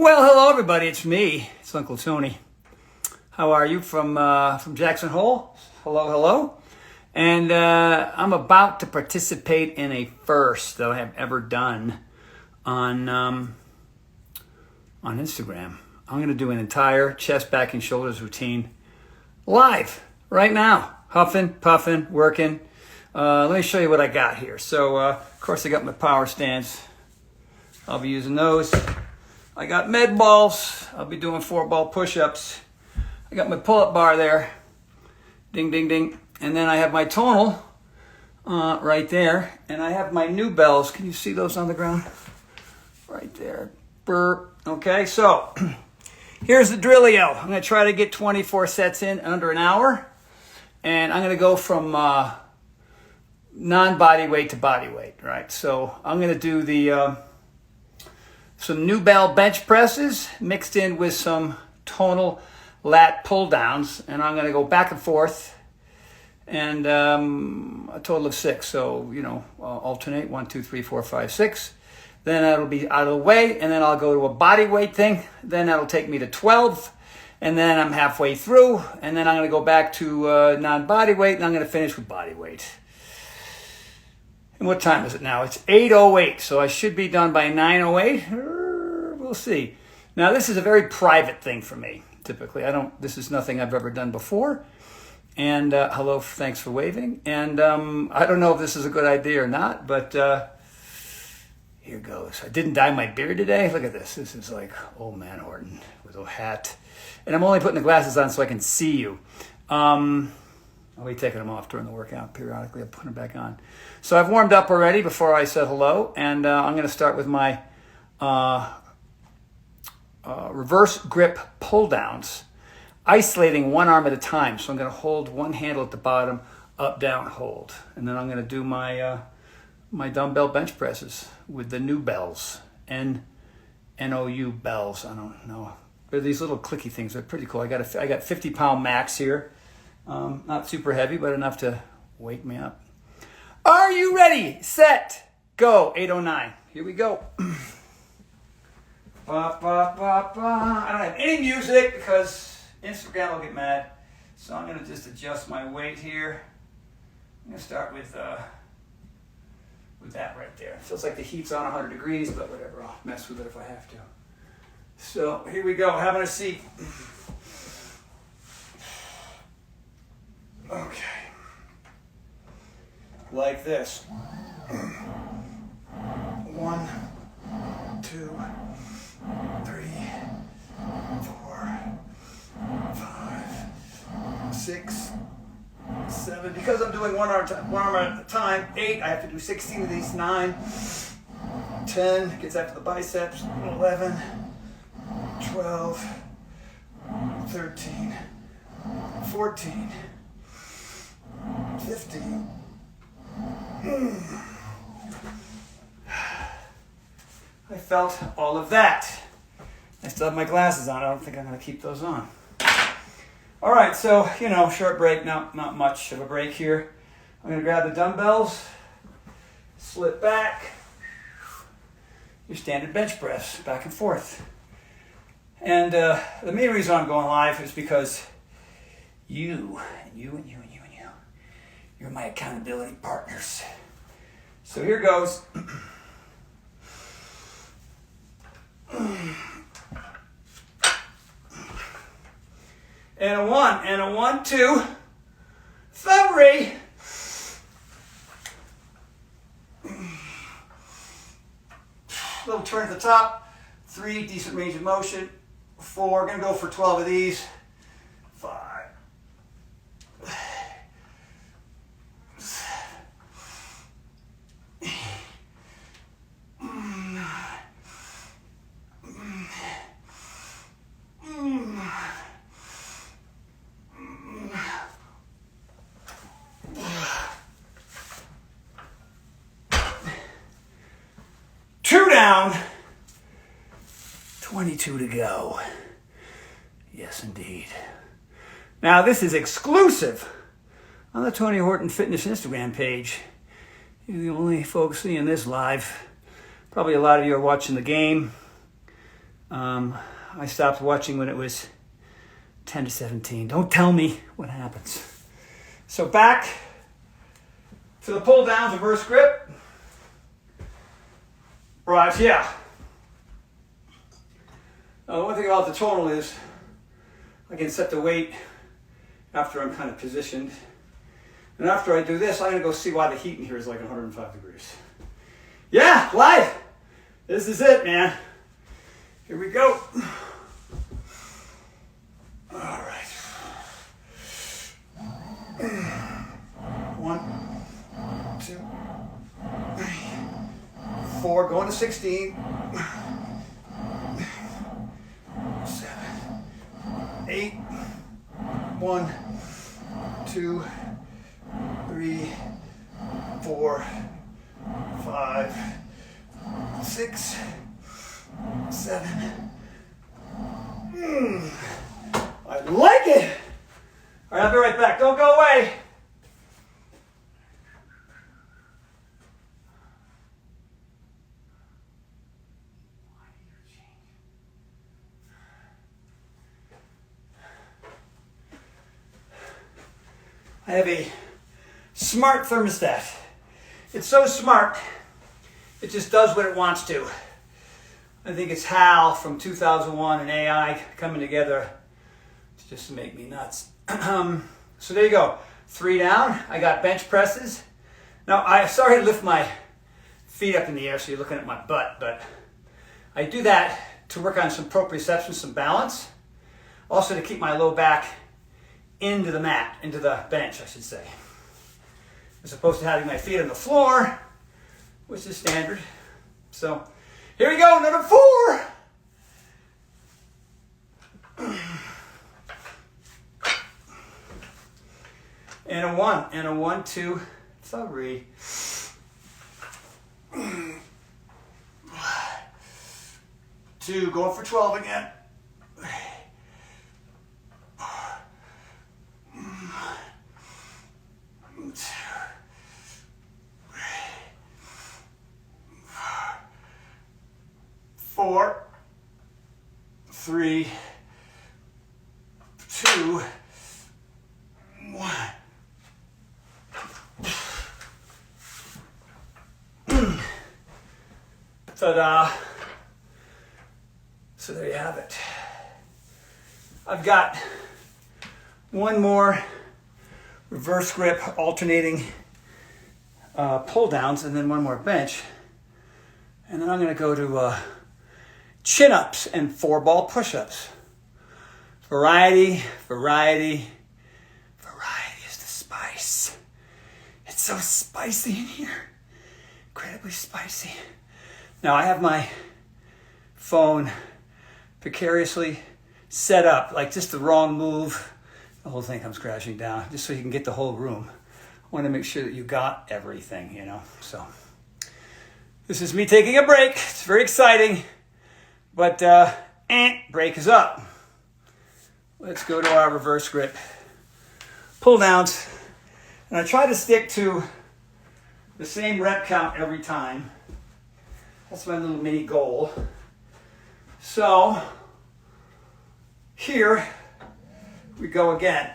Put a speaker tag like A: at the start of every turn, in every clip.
A: Well, hello everybody. It's me. It's Uncle Tony. How are you from Jackson Hole? Hello, hello. And I'm about to participate in a first that I have ever done on Instagram. I'm going to do an entire chest, back, and shoulders routine live right now. Huffing, puffing, working. Let me show you what I got here. So, of course, I got my power stands. I'll be using those. I got med balls. I'll be doing 4-ball push-ups. I got my pull-up bar there. Ding, ding, ding. And then I have my tonal right there. And I have my new bells. Can you see those on the ground? Right there. Burp. Okay, so here's the drillio. I'm going to try to get 24 sets in under an hour. And I'm going to go from non-body weight to body weight, right? So I'm going to do the some new bell bench presses mixed in with some tonal lat pull downs, and I'm going to go back and forth, and a total of 6. So alternate 1, 2, 3, 4, 5, 6. Then that'll be out of the way, and then I'll go to a body weight thing. Then that'll take me to 12, and then I'm halfway through, and then I'm going to go back to non-body weight, and I'm going to finish with body weight. And what time is it now? It's 8:08, so I should be done by 9:08. We'll see. Now, this is a very private thing for me, typically. This is nothing I've ever done before. And hello, thanks for waving. And I don't know if this is a good idea or not, but here goes. I didn't dye my beard today. Look at this. This is like old man Horton with a hat. And I'm only putting the glasses on so I can see you. I'll be taking them off during the workout periodically. I'll put them back on. So I've warmed up already before I said hello, and I'm going to start with my reverse grip pull downs, isolating one arm at a time. So I'm going to hold one handle at the bottom, up, down, hold. And then I'm going to do my my dumbbell bench presses with the new bells, N-O-U bells. I don't know. They're these little clicky things. They're pretty cool. I got 50-pound max here. Not super heavy, but enough to wake me up. Are you ready? Set, go. 8:09. Here we go. Ba, ba, ba, ba. I don't have any music because Instagram will get mad. So I'm going to just adjust my weight here. I'm going to start with that right there. It feels like the heat's on 100 degrees, but whatever. I'll mess with it if I have to. So here we go. Having a seat. Okay. Like this. 1, 2, 3, 4, 5, 6, 7. Because I'm doing one arm at a time. 8. I have to do 16 of these. 9, 10. Gets after the biceps. 11, 12, 13, 14. 15. I felt all of that. I still have my glasses on. I don't think I'm going to keep those on. All right, so, short break. Not much of a break here. I'm going to grab the dumbbells, slip back, your standard bench press, back and forth. And the main reason I'm going live is because you're my accountability partners. So here goes. And a 1, and a 1, 2, 3. Little turn at the top. 3, decent range of motion. 4, gonna go for 12 of these. 5. 2 down, 22 to go. Yes, indeed. Now, this is exclusive on the Tony Horton Fitness Instagram page. You're the only folks seeing this live. Probably a lot of you are watching the game. I stopped watching when it was 10 to 17. Don't tell me what happens. So back to the pull down, reverse grip. Right, yeah. Now, one thing about the tonal is I can set the weight after I'm kind of positioned. And after I do this, I'm going to go see why the heat in here is like 105 degrees. Yeah, live. This is it, man. Here we go. All right. 1, 2, 3, 4, going to 16. 7, 8. 1, 2, 3, 4, 5, 6, 7. I like it. All right, I'll be right back. Don't go away. I have a smart thermostat. It's so smart, it just does what it wants to. I think it's HAL from 2001 and AI coming together just to make me nuts. So there you go. 3 down. I got bench presses. Now, I'm sorry to lift my feet up in the air so you're looking at my butt, but I do that to work on some proprioception, some balance. Also to keep my low back into the mat, into the bench, I should say. As opposed to having my feet on the floor, which is standard. So, here we go, number 4. And a 1, and a 1, 2, 3. 2, going for 12 again. 4, 3, 2, 1. Ta-da! So there you have it. I've got one more reverse grip alternating pull downs and then one more bench. And then I'm going to go to chin-ups and 4-ball push-ups. Variety, variety, variety is the spice. It's so spicy in here. Incredibly spicy. Now I have my phone precariously set up, like just the wrong move. The whole thing comes crashing down, just so you can get the whole room. I want to make sure that you got everything, you know. So this is me taking a break. It's very exciting. But break is up. Let's go to our reverse grip pull downs. And I try to stick to the same rep count every time. That's my little mini goal. So here we go again.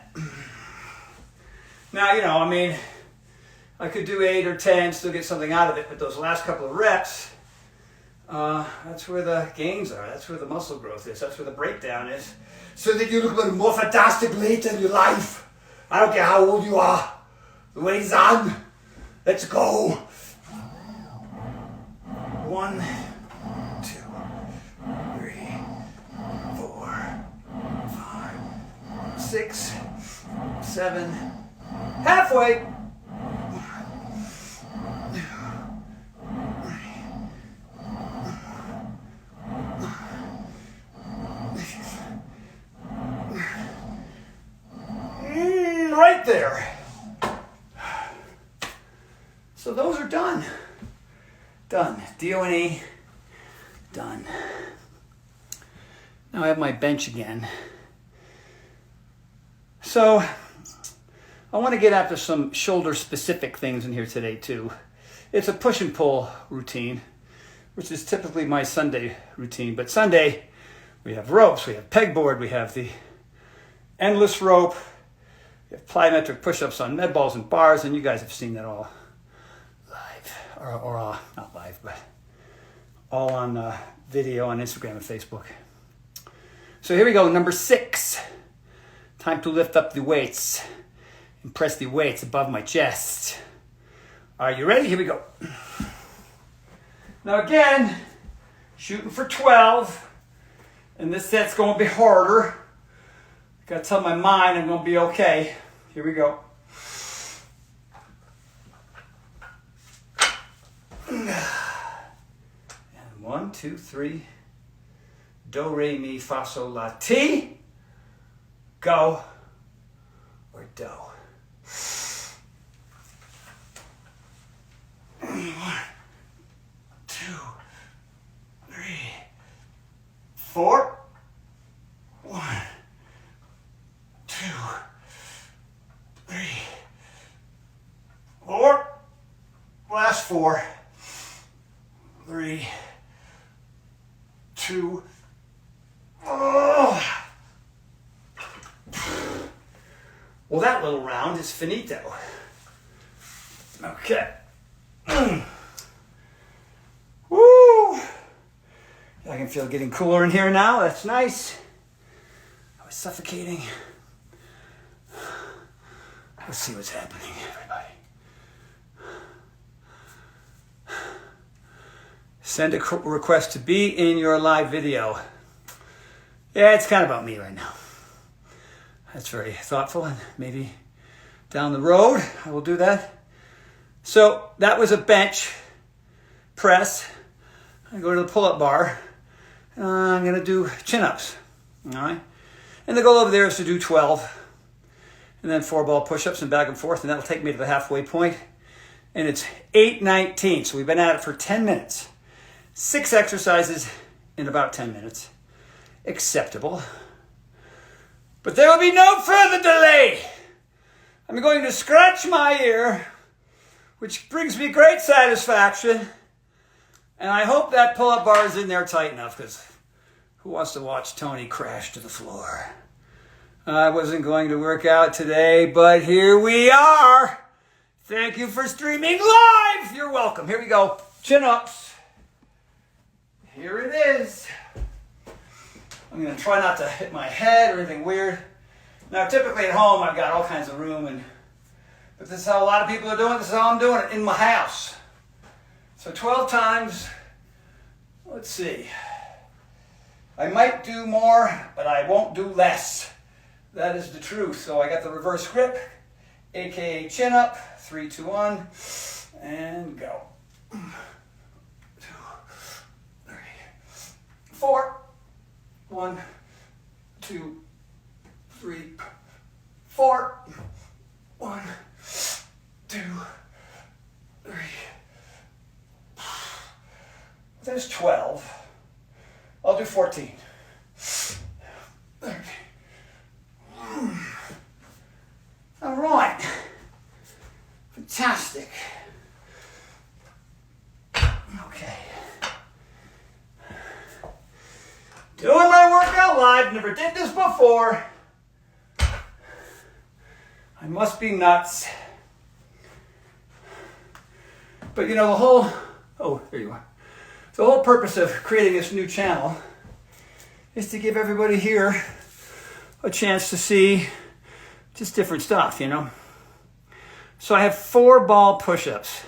A: Now, you know, I mean, I could do 8 or 10, still get something out of it, but those last couple of reps, that's where the gains are. That's where the muscle growth is. That's where the breakdown is. So that you look more fantastic later in your life. I don't care how old you are. The weight is on. Let's go. 1, 2, 3, 4, 5, 6, 7. Halfway. Right there. So those are done. Done. D-O-N-E. Done. Now I have my bench again. So I want to get after some shoulder specific things in here today too. It's a push and pull routine, which is typically my Sunday routine. But Sunday, We have ropes, we have pegboard, we have the endless rope, we have plyometric push-ups on med balls and bars, and you guys have seen that all live, or not live, but all on video on Instagram and Facebook. So here we go, number 6. Time to lift up the weights and press the weights above my chest. Are you ready? Here we go. Now again, shooting for 12. And this set's going to be harder. Got to tell my mind I'm going to be okay. Here we go. And 1, 2, 3. Do, re, mi, fa, sol, la, ti. Go. Or do. 1, 2, 3. 4. 1, 2, 3, 4. Last 4. 3, 2. Oh. Well, that little round is finito. Okay. Woo! I can feel it getting cooler in here now. That's nice. I was suffocating. Let's see what's happening, everybody. Send a request to be in your live video. Yeah, it's kind of about me right now. That's very thoughtful, and maybe down the road I will do that. So that was a bench press. I go to the pull-up bar. I'm going to do chin-ups. All right. And the goal over there is to do 12. And then 4 ball push-ups and back and forth. And that'll take me to the halfway point. And it's 8:19. So we've been at it for 10 minutes. 6 exercises in about 10 minutes. Acceptable. But there will be no further delay. I'm going to scratch my ear, which brings me great satisfaction. And I hope that pull-up bar is in there tight enough, because who wants to watch Tony crash to the floor? I wasn't going to work out today, but here we are. Thank you for streaming live. You're welcome. Here we go. Chin-ups. Here it is. I'm going to try not to hit my head or anything weird. Now, typically at home, I've got all kinds of room, but this is how a lot of people are doing it. This is how I'm doing it in my house. So 12 times, let's see. I might do more, but I won't do less. That is the truth. So I got the reverse grip, aka chin up, 3, 2, 1, and go. 2, 3, 4. 1, 2, 3, 4. 1, 2, 3. There's 12. I'll do 14. 30. All right. Fantastic. Okay. Doing my workout live. Never did this before. I must be nuts. But you know, there you are. The whole purpose of creating this new channel is to give everybody here a chance to see just different stuff, you know. So I have 4 ball push-ups.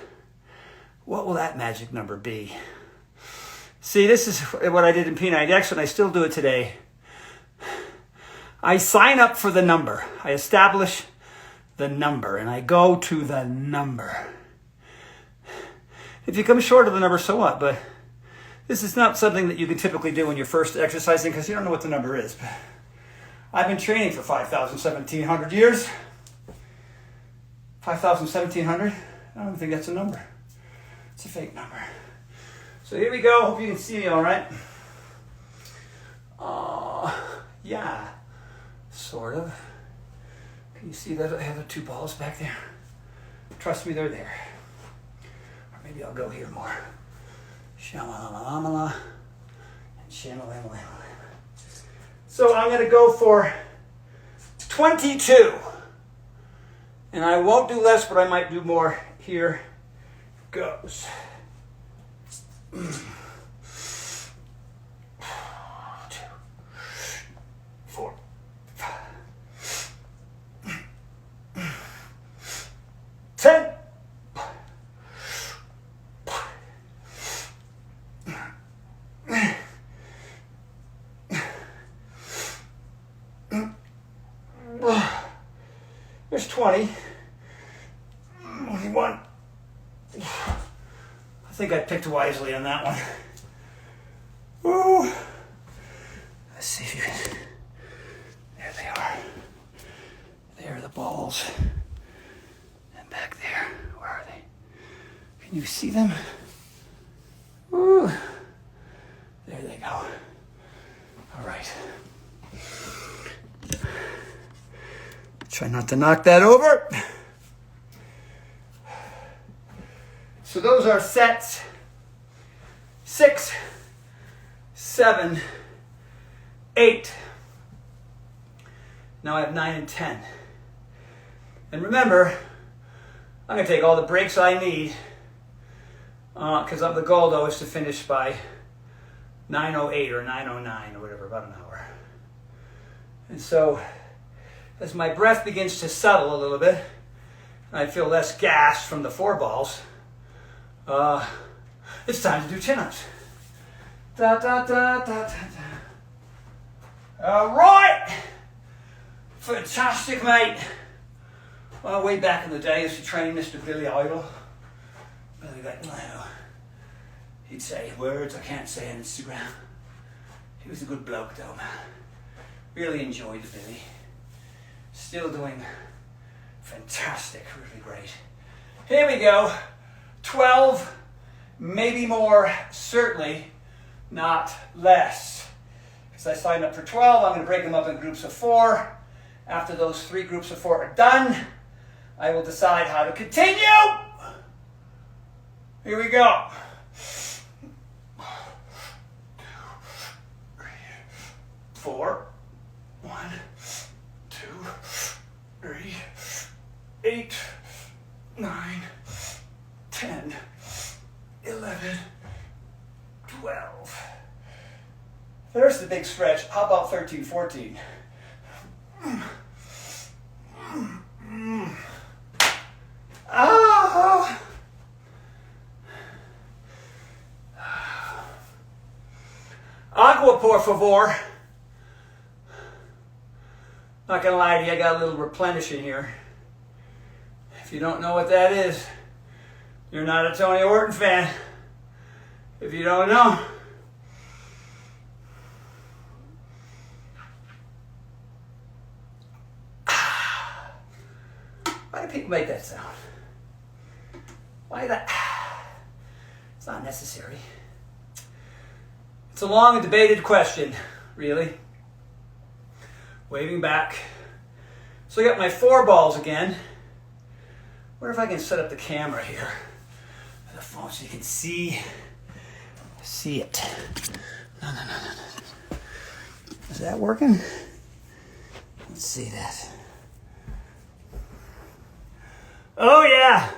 A: What will that magic number be? See, this is what I did in P90X, and I still do it today. I sign up for the number. I establish the number, and I go to the number. If you come short of the number, so what? But this is not something that you can typically do when you're first exercising, because you don't know what the number is. I've been training for 5,000, 1,700 years. 5,000, 1,700? I don't think that's a number. It's a fake number. So here we go. Hope you can see me all right. Yeah, sort of. Can you see that I have the 2 balls back there? Trust me, they're there. Or maybe I'll go here more. Shama-lama-lama-la and shama-lama-lama-lama. So I'm going to go for 22. And I won't do less, but I might do more. Here goes. 2, 4, 5, 10. There's 20. 21. I think I picked wisely on that one. Ooh. Let's see if you can. There they are. There are the balls. And back there, where are they? Can you see them? Ooh. There they go. All right. Try not to knock that over. So those are sets 6, 7, 8. Now I have 9 and 10. And remember, I'm going to take all the breaks I need because the goal, though, is to finish by 9:08 or 9:09 or whatever, about an hour. And so as my breath begins to settle a little bit, and I feel less gas from the 4 balls, it's time to do chin-ups. Da, da, da, da, da, da. All right. Fantastic, mate. Well, way back in the day, I used to train Mr. Billy Idol. Billy, he'd say words I can't say on Instagram. He was a good bloke, though, man. Really enjoyed the Billy. Still doing fantastic, really great. Here we go. 12, maybe more, certainly not less. Because I signed up for 12, I'm going to break them up in groups of 4. After those 3 groups of 4 are done, I will decide how to continue. Here we go. 2, 3, 4. 1, 2, 3, 8, 9, 10, 11, 12. There's the big stretch. How about 13, 14? Ah! Agua, por favor. Not gonna lie to you, I got a little replenish in here. If you don't know what that is, you're not a Tony Horton fan. If you don't know. Why do people make that sound? Why that? It's not necessary. It's a long and debated question, really. Waving back. So I got my 4 balls again. Wonder if I can set up the camera here for the phone so you can see it. No. Is that working? Let's see that. Oh yeah,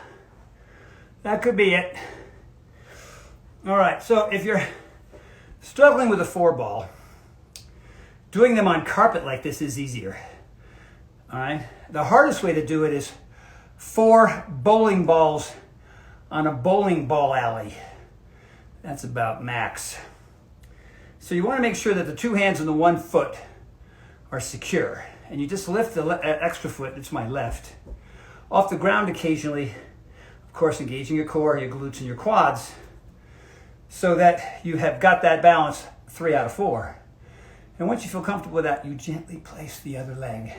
A: that could be it. All right, so if you're struggling with a 4 ball, doing them on carpet like this is easier. All right, the hardest way to do it is 4 bowling balls on a bowling ball alley. That's about max. So you want to make sure that the 2 hands and the 1 foot are secure. And you just lift the extra foot, it's my left, off the ground occasionally, of course engaging your core, your glutes, and your quads, so that you have got that balance 3 out of 4. And once you feel comfortable with that, you gently place the other leg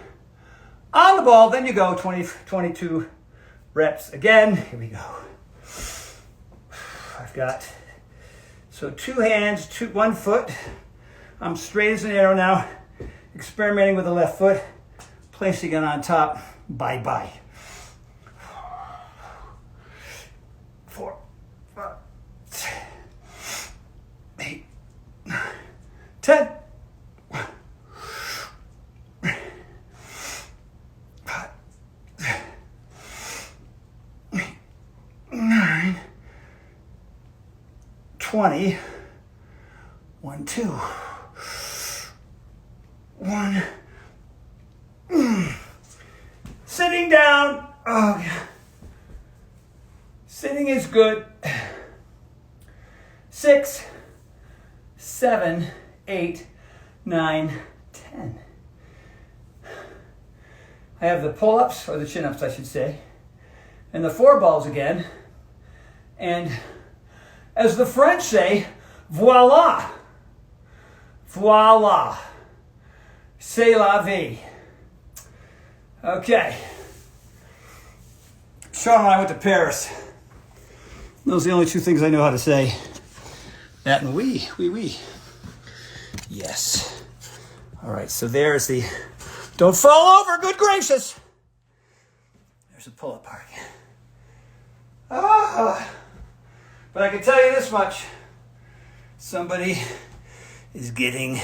A: on the ball. Then you go 22 reps again. Here we go. I've got, so 2 hands, 1 foot. I'm straight as an arrow now, experimenting with the left foot, placing it on top. Bye-bye. 4, 5, 6, 8, 9, 10. 20. 1, 2. 1. Sitting down. Oh, yeah. Sitting is good. 6, 7, 8, 9, 10. I have the pull-ups, or the chin-ups, I should say, and the 4 balls again. And as the French say, voila. Voila. C'est la vie. Okay. Sean and I went to Paris. Those are the only 2 things I know how to say. That and oui. Yes. All right, so there's the, don't fall over, good gracious. There's a pull-up part again. But I can tell you this much. Somebody is getting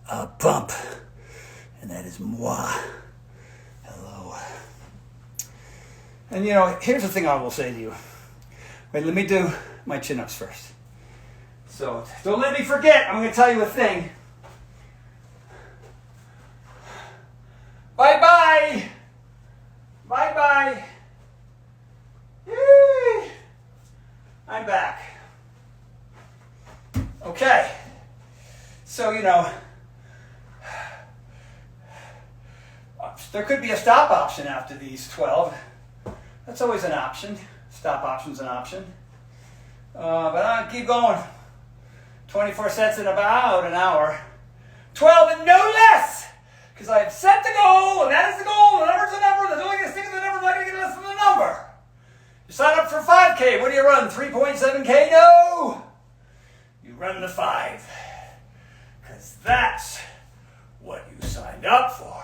A: a bump, and that is moi. Hello. And you know, here's the thing I will say to you. Wait, let me do my chin-ups first. So, don't let me forget, I'm going to tell you a thing. Bye-bye. Bye-bye. Yay. I'm back. Okay. So, you know, there could be a stop option after these 12. That's always an option. Stop option's an option. But I'll keep going. 24 sets in about an hour. 12 and no less! Because I've set the goal, and that is the goal, the number's the number, the doing is thing is the number, not going to get less than the number. You sign up for 5K, what do you run? 3.7K? No! You run the 5. Because that's what you signed up for.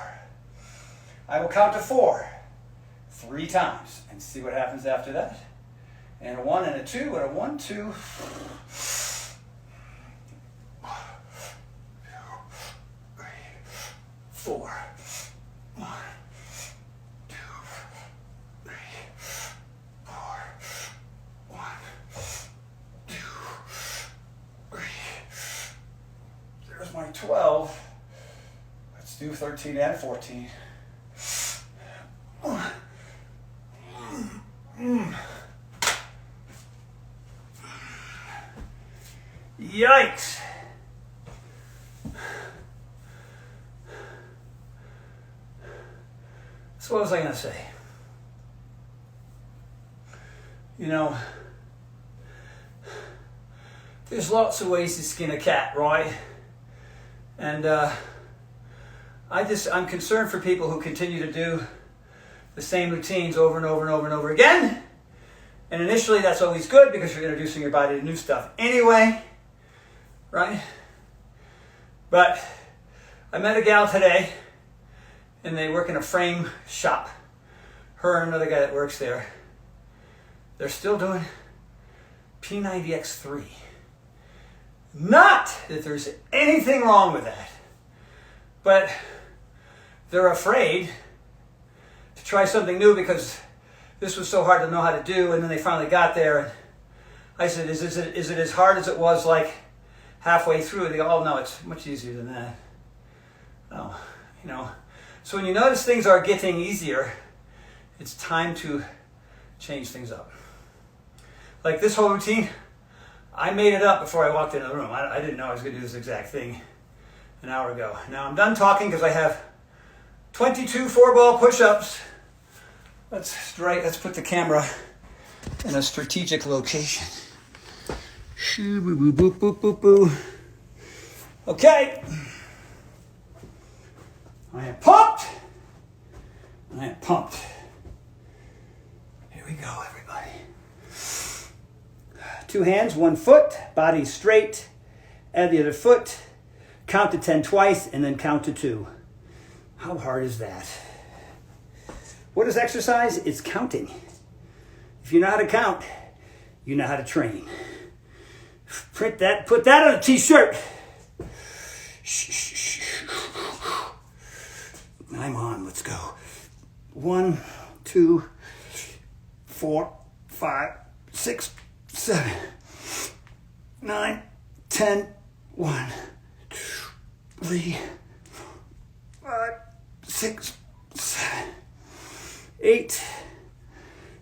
A: I will count to 4 3 times and see what happens after that. And a 1 and a 2 and a 1, 2. 4. 1, 2, 3, 4. 1, 2, 3. There's my 12. Let's do 13 and 14. Yikes. So what was I going to say? You know, there's lots of ways to skin a cat, right? And I'm concerned for people who continue to do the same routines over and over and over and over again. And initially that's always good because you're introducing your body to new stuff anyway, right? But I met a gal today, and they work in a frame shop. Her and another guy that works there. They're still doing P90X3. Not that there's anything wrong with that, but they're afraid to try something new because this was so hard to know how to do, and then they finally got there. And I said, is it as hard as it was like halfway through? They go, oh no, it's much easier than that. Oh, you know. So when you notice things are getting easier, it's time to change things up. Like this whole routine, I made it up before I walked into the room. I didn't know I was going to do this exact thing an hour ago. Now I'm done talking because I have 22 4-ball push-ups. Let's put the camera in a strategic location. Shoo, boo, boo, boo, boo, boo, boo. Okay. I am pumped. I am pumped. Here we go, everybody. 2 hands, 1 foot, body straight. Add the other foot. Count to 10 twice, and then count to 2. How hard is that? What is exercise? It's counting. If you know how to count, you know how to train. Print that, put that on a t-shirt. I'm on, let's go. 1, 2, 4, 5, 6, 7, 9, 10, 1, 2, 3, 5, 6, 7, 8,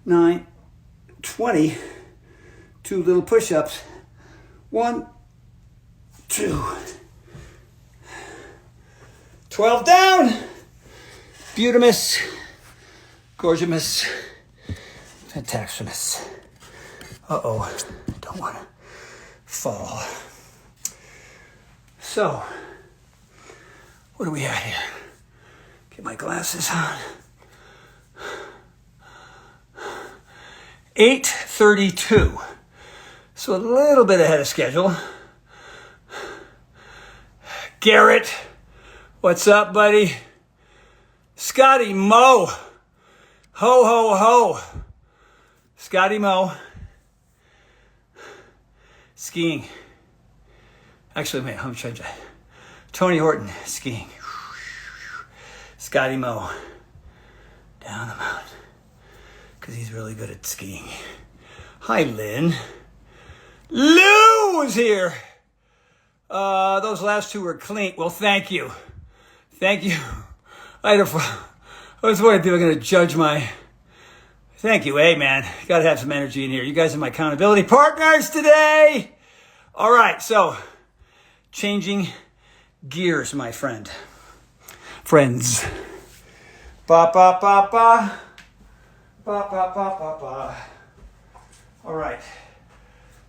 A: 9, 20. 2 little push-ups. 1, 2. 12 down. Beautimus. Gorgimus. Fantaximus. Uh-oh. Don't want to fall. So, what do we have here? Get my glasses on. 8:32. So a little bit ahead of schedule. Garrett, what's up, buddy? Scotty Mo. Ho, ho, ho. Scotty Mo. Skiing. Actually, wait, I'm trying to. Tony Horton, skiing. Scotty Mo. Down the mountain. Because he's really good at skiing. Hi, Lynn. Lou was here. Those last 2 were clean. Well, thank you. Thank you. I was worried people were going to judge my... Thank you. Hey, man. Got to have some energy in here. You guys are my accountability partners today. All right, so changing gears, my friends. Ba, ba, ba, ba. Ba, ba, ba, ba, ba. All right.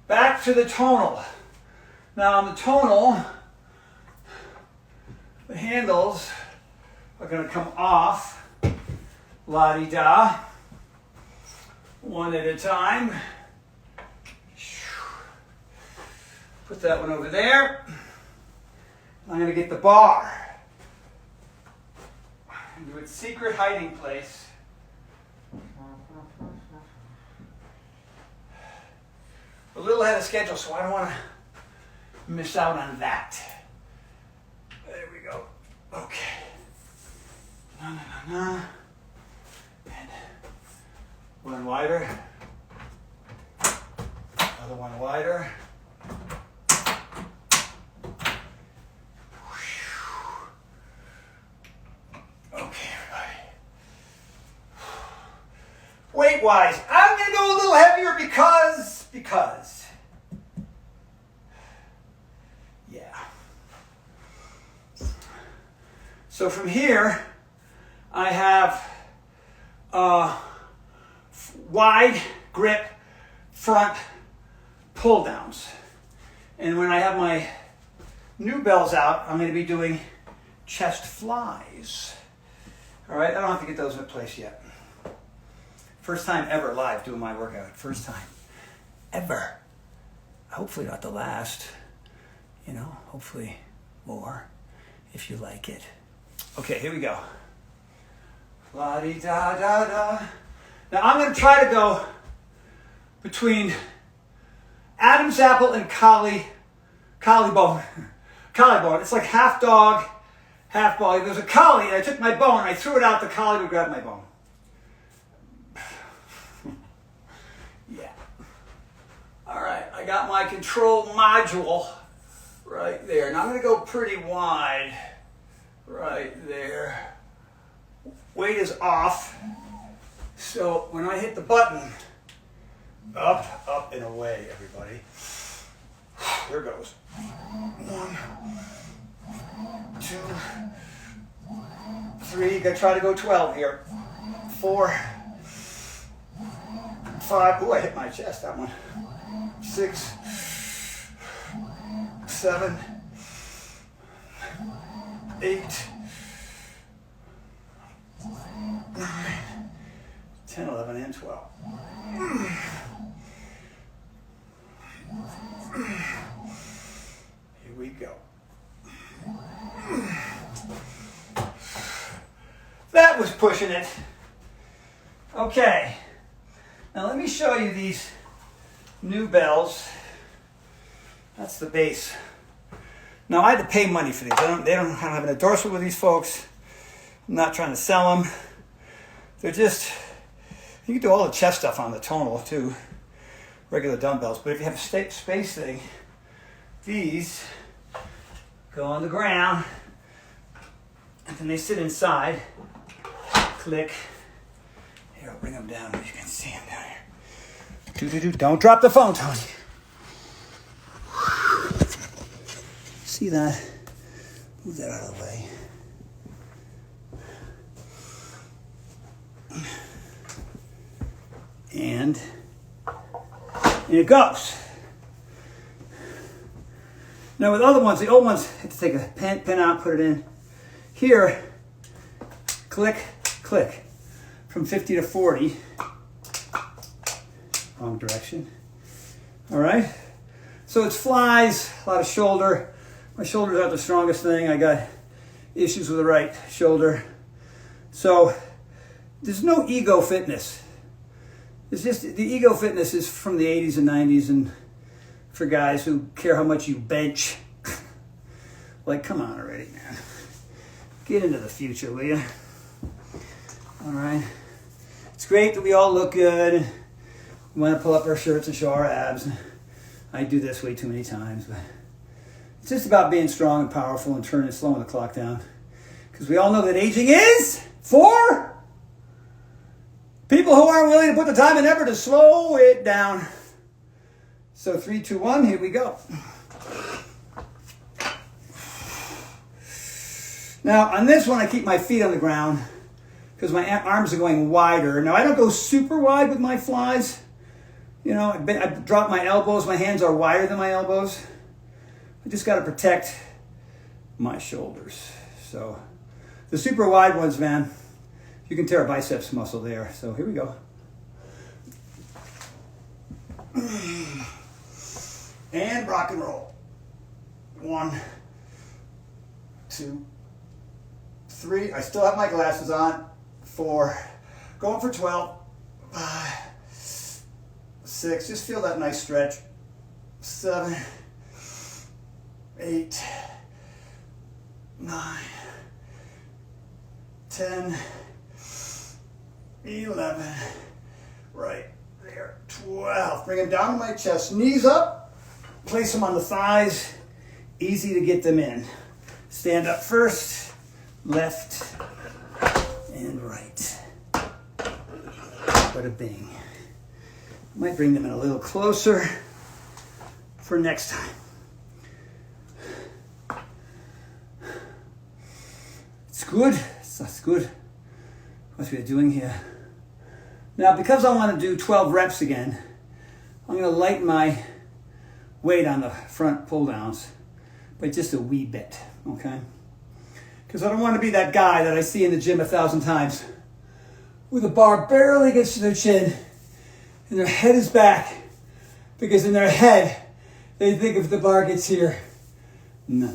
A: Back to the tonal. Now on the tonal, the handles are going to come off, la-di-da, one at a time. Put that one over there. I'm going to get the bar into its secret hiding place. A little ahead of schedule, so I don't want to miss out on that. There we go. Okay. And one wider. Another one wider. Okay, everybody. Weight-wise, I'm going to go a little heavier because. Yeah. So from here, I have wide grip front pull downs. And when I have my new bells out, I'm going to be doing chest flies. All right, I don't have to get those in place yet. First time ever live doing my workout. First time ever. Hopefully not the last. You know, hopefully more if you like it. Okay, here we go. La-di-da-da-da. Now I'm going to try to go between Adam's apple and collarbone. Collarbone. It's like half dog, half ball. There's a collie, and I took my bone, and I threw it out. The collie would grab my bone. Yeah. All right, I got my control module right there. Now I'm going to go pretty wide right there. Weight is off. So when I hit the button, up, up, and away, everybody. There goes. 1, 2, 3. You gotta try to go 12 here. 4, 5. Ooh, I hit my chest, that one. 6, 7, 8, 9, 10, 11, and 12. Here we go. That was pushing it. Okay. Now let me show you these new bells. That's the base. Now I had to pay money for these. They don't have an endorsement with these folks. I'm not trying to sell them. They're just, you can do all the chest stuff on the Tonal too. Regular dumbbells. But if you have a space thing, These go on the ground, and then they sit inside. Click. Here, I'll bring them down so you can see them down here. Don't drop the phone, Tony. See that? Move that out of the way. And in it goes. Now with other ones, the old ones, I have to take a pin out, put it in. Here, click, click. From 50 to 40. Wrong direction. All right. So it's flies, a lot of shoulder. My shoulders aren't the strongest thing. I got issues with the right shoulder. So there's no ego fitness. It's just the ego fitness is from the 80s and 90s and for guys who care how much you bench. Like, come on already, man. Get into the future, will you? All right. It's great that we all look good. We want to pull up our shirts and show our abs. I do this way too many times, but it's just about being strong and powerful and slowing the clock down. Because we all know that aging is for people who aren't willing to put the time and effort to slow it down. So 3, 2, 1, here we go. Now on this one, I keep my feet on the ground because my arms are going wider. Now I don't go super wide with my flies. You know, I drop my elbows. My hands are wider than my elbows. I just got to protect my shoulders. So the super wide ones, man, you can tear a biceps muscle there. So here we go. And rock and roll. 1, 2, 3. I still have my glasses on. 4. Going for 12. 5. 6. Just feel that nice stretch. 7. 8. 9. 10. 11. Right there. 12. Bring them down to my chest. Knees up. Place them on the thighs. Easy to get them in. Stand up first. Left and right. Bada bing. Might bring them in a little closer for next time. It's good. That's good. What we're doing here. Now, because I want to do 12 reps again, I'm going to lighten my weight on the front pull downs by just a wee bit, okay? Because I don't want to be that guy that I see in the gym 1,000 times with a bar barely gets to their chin and their head is back because in their head they think if the bar gets here, no.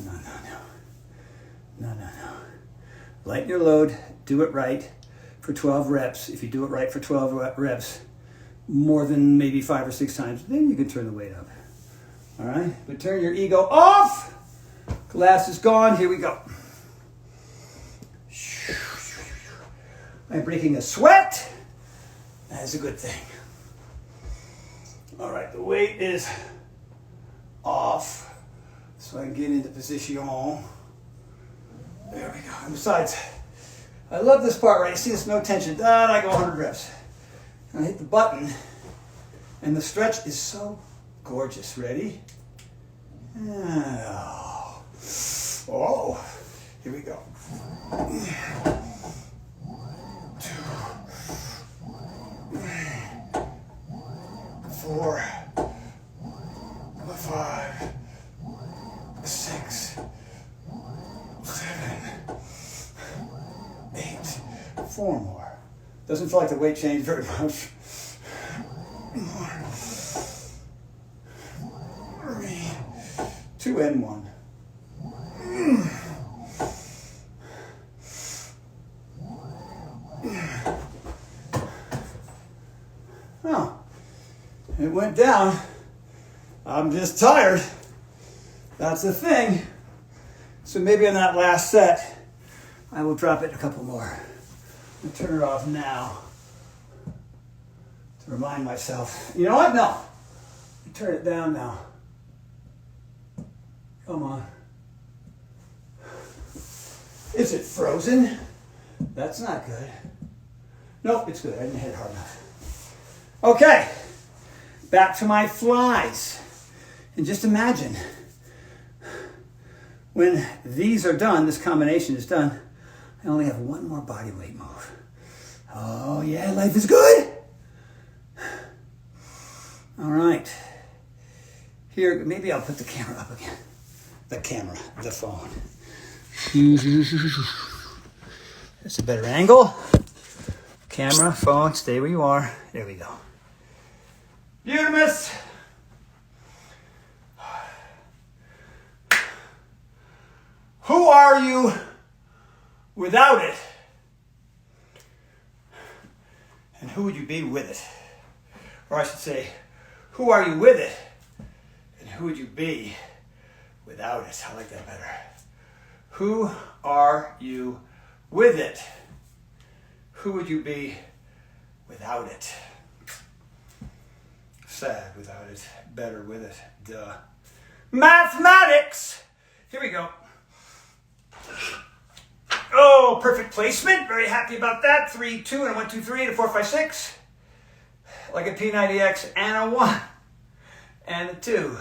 A: Lighten your load, do it right for 12 reps. If you do it right for 12 reps, more than maybe 5 or 6 times, then you can turn the weight up. All right, but turn your ego off. Glass is gone. Here we go. I'm breaking a sweat. That is a good thing. All right, the weight is off, so I can get into position. There we go. And besides, I love this part right. You see this no tension. I go 100 reps. And I hit the button, and the stretch is so gorgeous. Ready? Oh, here we go. 2, 4, 5, 6, 7, 8. 4 more. Doesn't feel like the weight changed very much. 3, 2, and 1. Oh, it went down. I'm just tired. That's the thing. So maybe on that last set, I will drop it a couple more. I'll turn it off now to remind myself. You know what? No. Turn it down now. Come on. Is it frozen? That's not good. Nope, it's good. I didn't hit it hard enough. Okay, back to my flies. And just imagine, when these are done, this combination is done, I only have one more body weight move. Oh yeah, life is good. All right. Here, maybe I'll put the camera up again. The phone. That's a better angle. Camera, phone, stay where you are. There we go. Beautimous. Who are you without it? And who would you be with it? Or I should say, who are you with it? And who would you be without it? I like that better. Who are you with it? Who would you be without it? Sad without it, better with it. Duh. Mathematics! Here we go. Oh, perfect placement. Very happy about that. 3, 2, and a 1, 2, 3, and a 4, 5, 6. Like a P90X, and a 1, and a 2.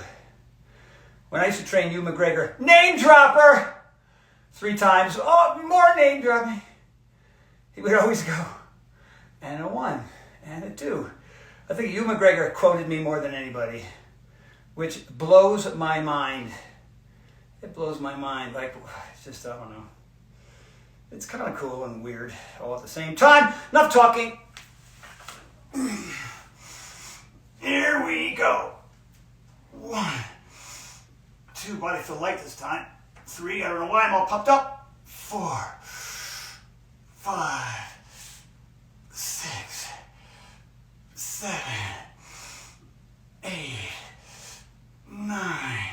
A: When I used to train Hugh McGregor, name dropper! 3 times. Oh, more name dropping. He would always go, and a 1, and a 2. I think Hugh McGregor quoted me more than anybody, which blows my mind. It blows my mind. Like, it's just, I don't know. It's kind of cool and weird all at the same time. Enough talking. Here we go. 1, 2, body feel light this time. 3, I don't know why I'm all pumped up. 4, 5, 6, 7, 8, 9,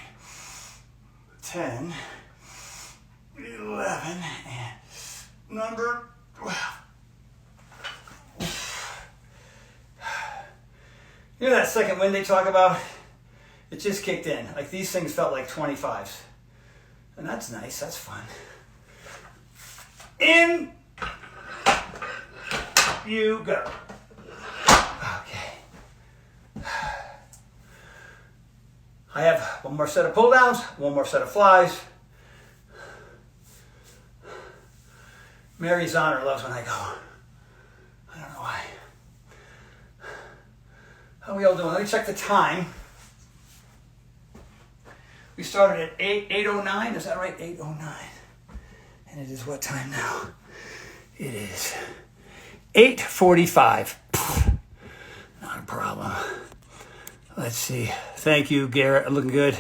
A: 10, 11, and number 12. You know that second wind they talk about? It just kicked in. Like these things felt like 25s. And that's nice, that's fun. In you go. Okay. I have one more set of pull downs, one more set of flies. Mary Zonner loves when I go. I don't know why. How are we all doing? Let me check the time. We started at 8:09, is that right? 8:09. And it is what time now? It is 8:45. Not a problem. Let's see. Thank you, Garrett. Looking good.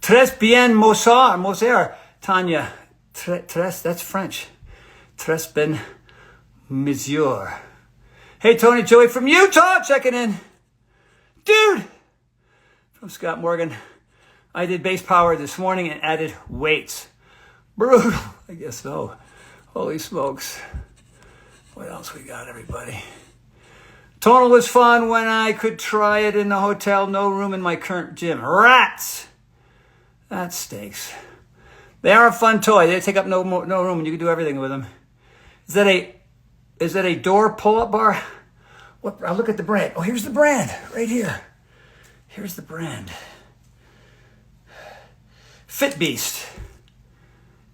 A: Tres bien, Moser. Tanya. Tres, that's French. Tres ben Monsieur. Hey, Tony, Joey from Utah checking in. Dude! From Scott Morgan. I did base power this morning and added weights. Brutal. I guess so. Holy smokes. What else we got, everybody? Tonal was fun when I could try it in the hotel. No room in my current gym. Rats! That stinks. They are a fun toy. They take up no room and you can do everything with them. Is that a door pull-up bar? What? I'll look at the brand. Oh, here's the brand right here. Here's the brand. Fit Beast.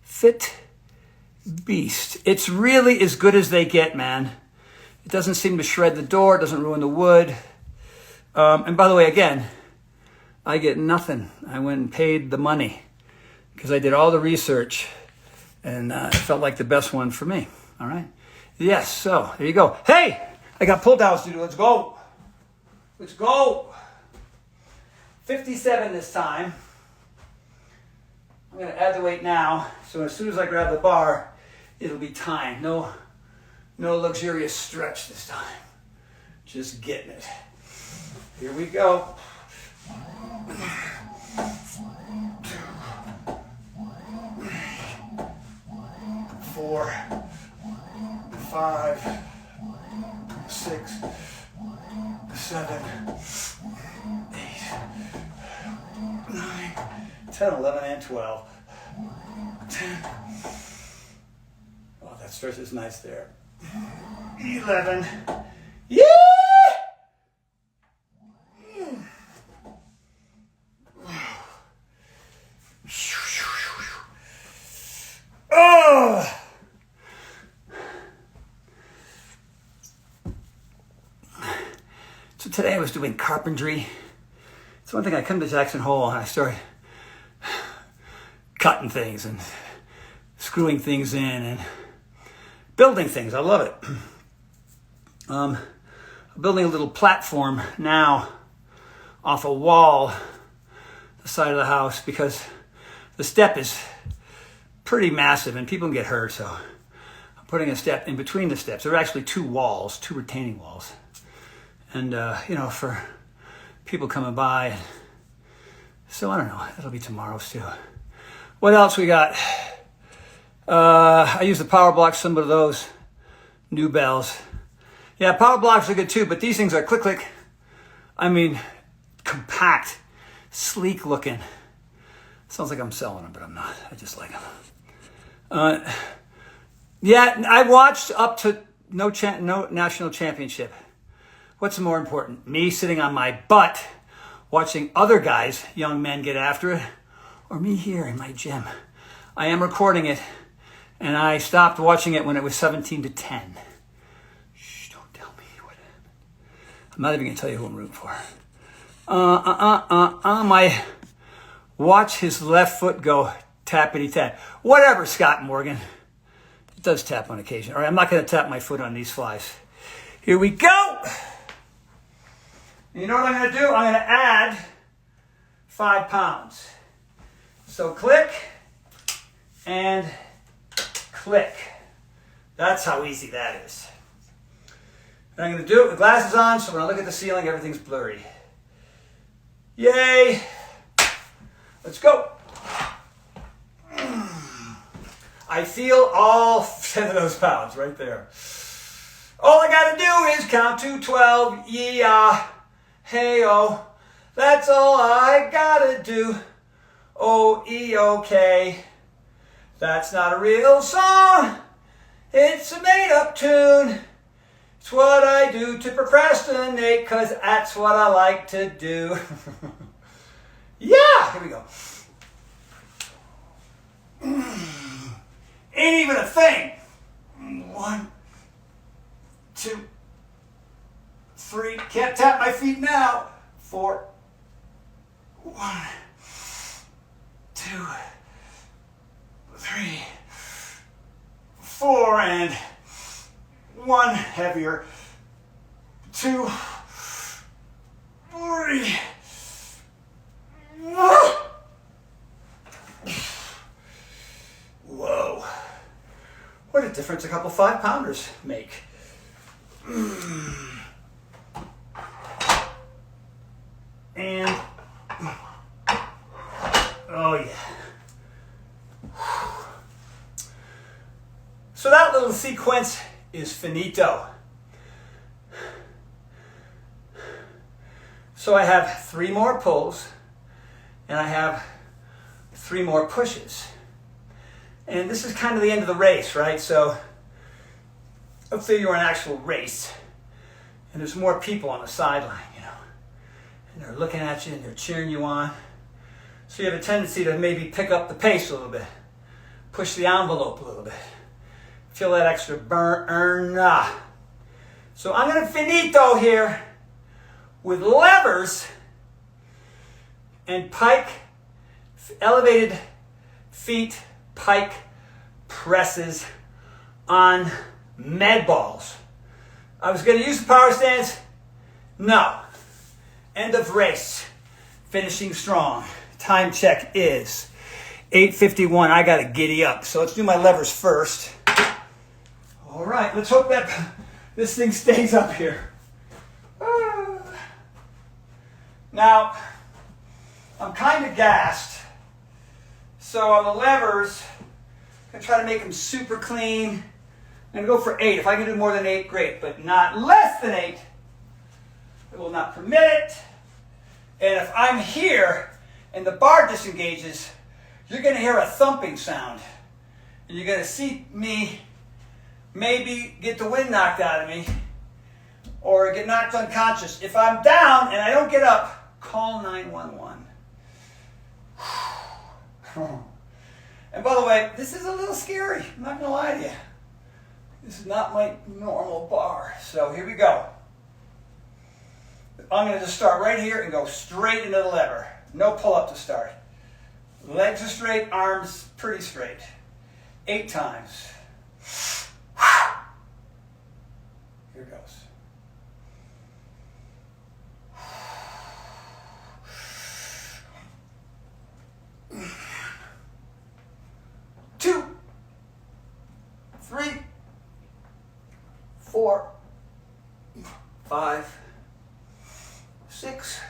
A: Fit Beast. It's really as good as they get, man. It doesn't seem to shred the door. It doesn't ruin the wood. And by the way, again, I get nothing. I went and paid the money because I did all the research and it felt like the best one for me. All right. Yes. So there you go. Hey, I got pull downs to do. Let's go. Let's go. 57 this time. I'm going to add the weight now. So as soon as I grab the bar, it'll be time. No luxurious stretch this time. Just getting it. Here we go. 4, 5, 6, 7, 8, 9, 10, 10, 11, and 12. 10. Oh, that stretch is nice there. 11. Yeah! Oh! So today I was doing carpentry. It's one thing, I come to Jackson Hole and I started cutting things and screwing things in and building things. I love it. I'm building a little platform now off a wall, the side of the house, because the step is pretty massive and people can get hurt. So I'm putting a step in between the steps. There are actually two walls, two retaining walls. And, you know, for people coming by. So I don't know, that'll be tomorrow's too. What else we got? I use the power blocks, some of those new bells. Yeah, power blocks are good too, but these things are click, click. I mean, compact, sleek looking. Sounds like I'm selling them, but I'm not. I just like them. Yeah, I watched up to no national championship. What's more important? Me sitting on my butt, watching other guys, young men, get after it, or me here in my gym? I am recording it, and I stopped watching it when it was 17-10. Shh, don't tell me what happened. I'm not even going to tell you who I'm rooting for. My watch his left foot go tappity-tap. Whatever, Scott Morgan. It does tap on occasion. All right, I'm not going to tap my foot on these flies. Here we go. You know what I'm going to do? I'm going to add 5 pounds. So click and click. That's how easy that is. And I'm going to do it with glasses on, so when I look at the ceiling, everything's blurry. Yay! Let's go. I feel all 10 of those pounds right there. All I got to do is count to 12. Yeah. Hey-oh. That's all I got to do. O-E-O-K. That's not a real song. It's a made-up tune. It's what I do to procrastinate, because that's what I like to do. Yeah! Here we go. Ain't even a thing. 1, 2, 3. Can't tap my feet now. 4. 1, 2, 3, 4, and 1. Heavier. 2, 3. Whoa. What a difference a couple 5-pounders make. And, oh yeah. So that little sequence is finito. So I have 3 more pulls, and I have 3 more pushes. And this is kind of the end of the race, right? So let's say you're in an actual race, and there's more people on the sideline, you know, and they're looking at you and they're cheering you on. So you have a tendency to maybe pick up the pace a little bit, push the envelope a little bit, feel that extra burn. So I'm going to finito here with levers and pike, elevated feet, pike presses on med balls. I was going to use the power stance. No. End of race. Finishing strong. Time check is 8:51. I got to giddy up. So let's do my levers first. All right. Let's hope that this thing stays up here. Now, I'm kind of gassed. So on the levers, I'm going to try to make them super clean. I'm going to go for 8. If I can do more than 8, great. But not less than 8. I will not permit it. And if I'm here and the bar disengages, you're going to hear a thumping sound. And you're going to see me maybe get the wind knocked out of me or get knocked unconscious. If I'm down and I don't get up, call 911. And by the way, this is a little scary. I'm not going to lie to you. This is not my normal bar. So here we go. I'm going to just start right here and go straight into the lever. No pull-up to start. Legs are straight, arms pretty straight. 8 times. Here goes. 2, 3, 4, 5, 6,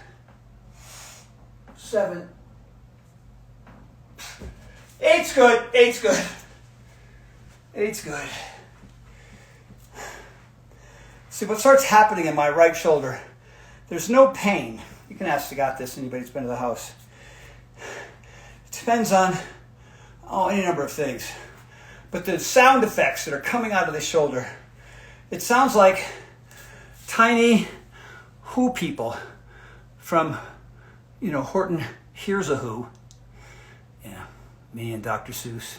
A: 7. 8's good. 8's good. 8's good. See, what starts happening in my right shoulder, there's no pain. You can ask Scott this, anybody who's been to the house. It depends on any number of things. But the sound effects that are coming out of the shoulder, it sounds like tiny Who people from, Horton Here's a Who. Yeah, me and Dr. Seuss.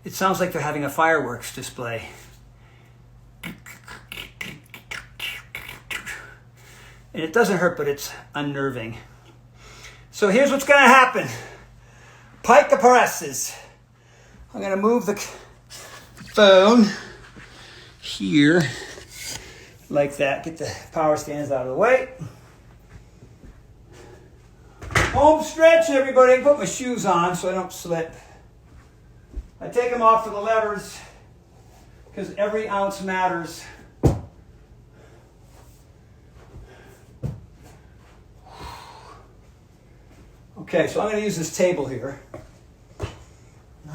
A: It sounds like they're having a fireworks display. And it doesn't hurt, but it's unnerving. So here's what's going to happen. Pike presses. I'm going to move the phone here like that. Get the power stands out of the way. Home stretch, everybody. I put my shoes on so I don't slip. I take them off for the levers because every ounce matters. Okay, so I'm going to use this table here. No.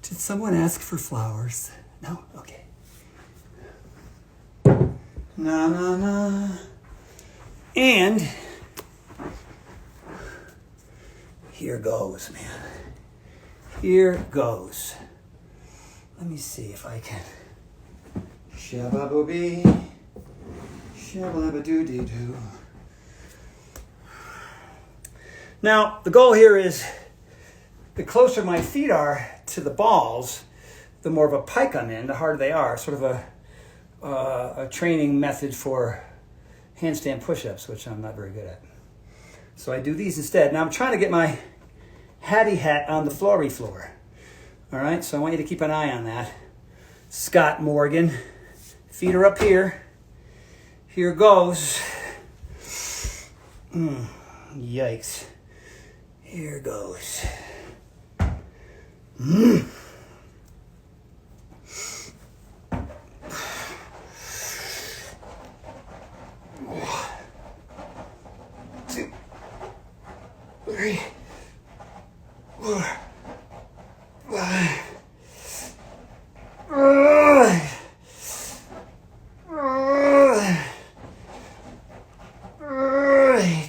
A: Did someone ask for flowers? No? Okay. No. And here goes, man. Here goes. Let me see if I can. Shabba-boo-bee. Shabba-labba-doo-dee-doo. Now, the goal here is the closer my feet are to the balls, the more of a pike I'm in, the harder they are. Sort of a training method for handstand push-ups, which I'm not very good at. So I do these instead. Now I'm trying to get my hattie hat on the floory floor. All right, so I want you to keep an eye on that. Scott Morgan. Feet are up here. Here goes. Yikes. Here goes. Two, 3, 4, 5.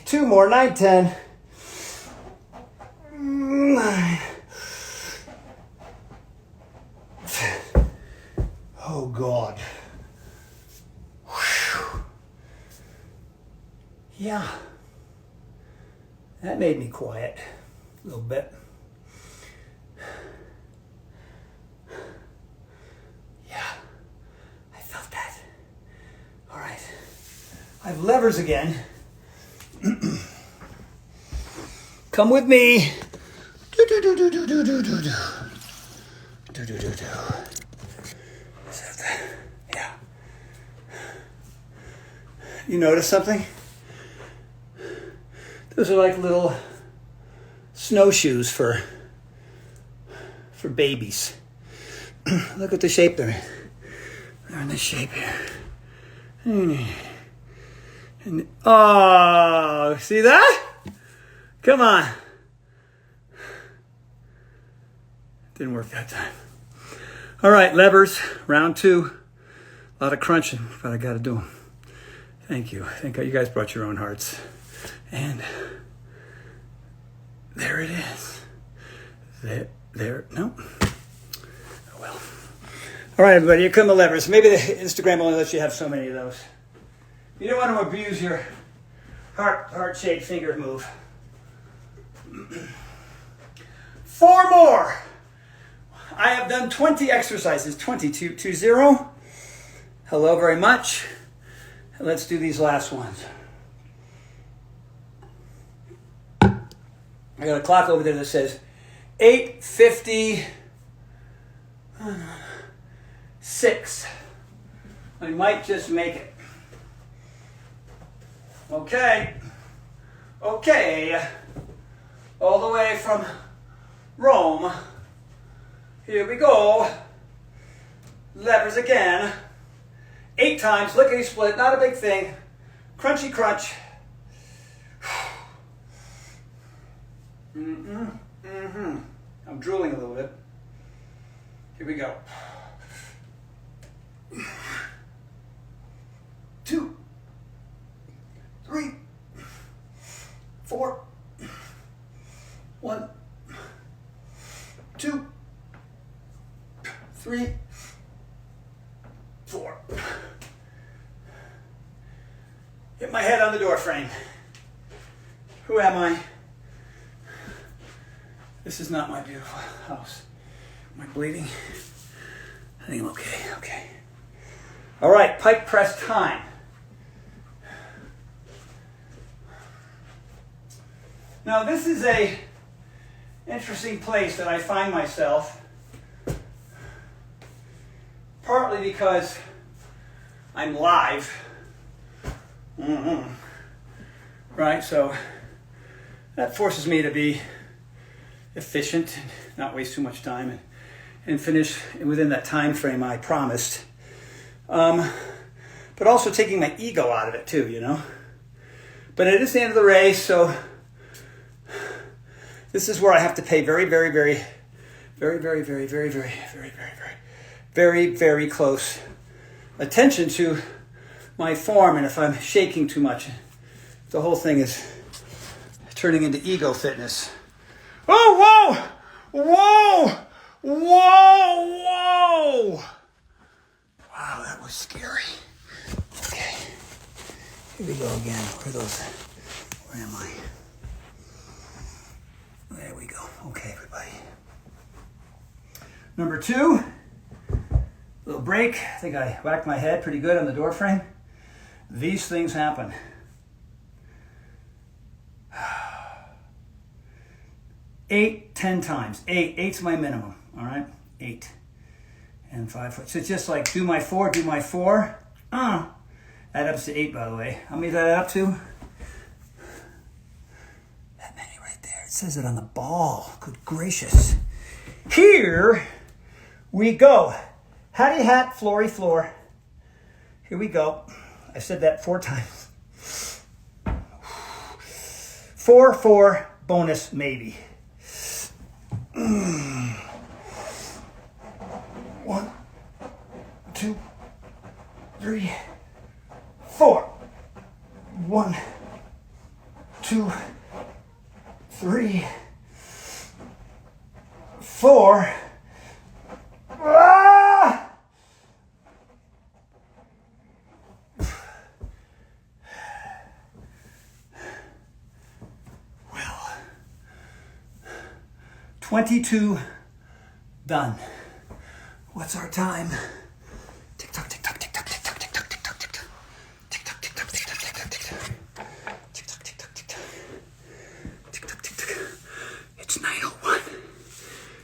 A: 2 more, 9, 10. 9. Oh God. Whew. Yeah. That made me quiet a little bit. Yeah. I felt that. All right. I have levers again. Come with me. Yeah. You notice something? Those are like little snowshoes for babies. Look at the shape they're in. They're in this shape here. And, oh, see that? Come on. Didn't work that time. All right, levers, round 2. A lot of crunching, but I got to do them. Thank you. Thank God you guys brought your own hearts. And there it is. No. Oh, well. All right, everybody, here come the levers. Maybe the Instagram only lets you have so many of those. You don't want to abuse your heart-shaped finger move. 4 more. I have done 20 exercises. 20. Hello very much. Let's do these last ones. I got a clock over there that says 8:56. I might just make it. Okay. All the way from Rome. Here we go. Levers again. 8 times, lickety split, not a big thing. Crunchy crunch. I'm drooling a little bit. Here we go. 2, 3, 4. 1, 2, 3, 4. Hit my head on the door frame. Who am I? This is not my beautiful house. Am I bleeding? I think I'm okay. All right, pike press time. Now this is a interesting place that I find myself, partly because I'm live. Right, so that forces me to be efficient and not waste too much time and finish within that time frame I promised. But also taking my ego out of it too, you know. But it is the end of the race, so this is where I have to pay very close attention to my form, and if I'm shaking too much, the whole thing is turning into ego fitness. Oh, whoa! Wow, that was scary. Okay, here we go again. Where am I? There we go. Okay, everybody. Number 2, little break. I think I whacked my head pretty good on the door frame. These things happen. 8, 10 times. 8's my minimum. All right, 8 and 5. So it's just like do my 4. Add up to 8, by the way. How many did I add up to? That many right there. It says it on the ball. Good gracious. Here we go. Hattie hat, floory floor. Here we go. I said that 4 times. 4, bonus maybe. 1, 2, 3, 4. 1, 2, 3, 4. Ah! Well, 22 done. What's our time? Tick tock, tick tock, tick tock, tick tock, tick tock, tick tock, tick tock. Tick tock, tick tock, tick tock, tick tock, tick tock. Tick tock, tick tock, tick tock. Tick tock, tick tock. It's 9:01.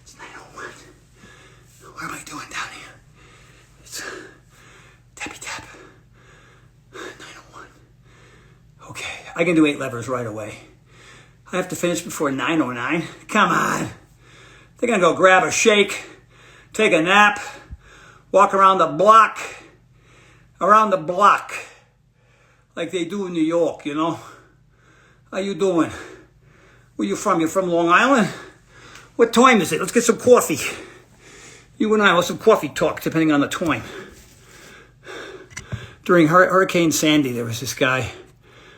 A: It's 9:01. What am I doing down here? It's tappy tap. 9:01. Okay, I can do 8 levers right away. I have to finish before 9:09. Come on. They're gonna go grab a shake, take a nap, walk around the block, like they do in New York, you know. How you doing? Where you from? You from Long Island? What time is it? Let's get some coffee. You and I will have some coffee talk, depending on the time. During Hurricane Sandy, there was this guy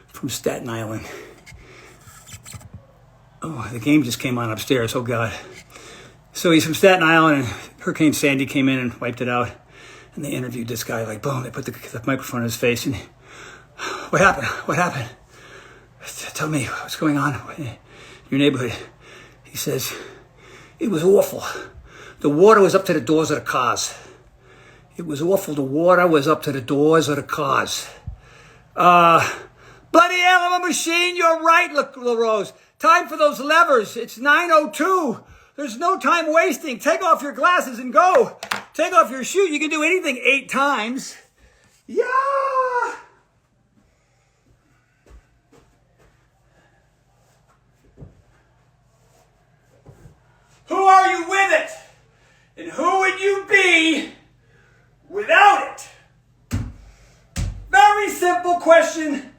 A: from Staten Island. Oh, the game just came on upstairs. Oh, God. So he's from Staten Island, and Hurricane Sandy came in and wiped it out. And they interviewed this guy, like, boom, they put the microphone in his face. And what happened? What happened? Tell me, what's going on in your neighborhood? He says, it was awful. The water was up to the doors of the cars. It was awful. The water was up to the doors of the cars. Bloody hell of a machine. You're right, LaRose. Time for those levers. It's 9:02. There's no time wasting. Take off your glasses and go. Take off your shoe. You can do anything 8 times. Yeah. Who are you with it? And who would you be without it? Very simple question.